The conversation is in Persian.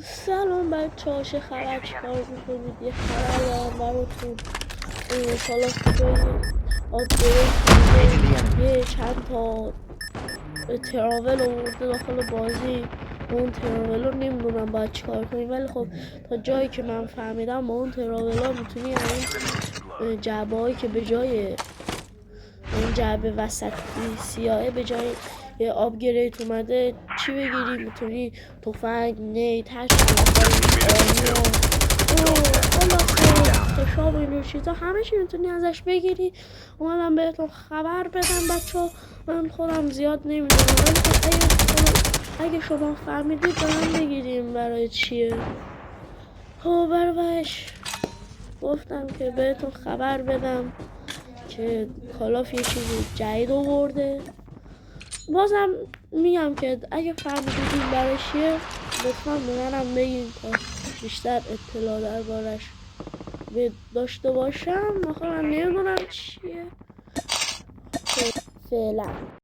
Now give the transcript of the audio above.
سلام بچه ها، چه خبر؟ چیکار میکنید؟ یه خبر دارم براتون. حالا جای آپدیت یه چند تا تراول آورده داخل بازی. اون تراول رو نمیدونم باید چیکار کنیم، ولی خب تا جایی که من فهمیدم با اون تراول ها میتونی این جعبه هایی که به جای اون جعبه وسط سیاهه به جای یه آپگرید اومده چی بگیری؟ میتونی تفنگ، نید، خشاب و اینجور چیزا همه چی میتونی ازش بگیری. اومدم بهتون خبر بدم بچه ها. من خودم زیاد نمیدونم، ولی خب اگه شما فهمیدید به من بگیریم برای چیه. خب برایش گفتم که بهتون خبر بدم که کالاف یه چیزی جدید آورده. بازم میگم که اگه فهمیدید برای چیه لطفا به منم بگین تا بیشتر اطلاع دربارش داشته باشم. آخه من نمیدونم چیه. خب فعلا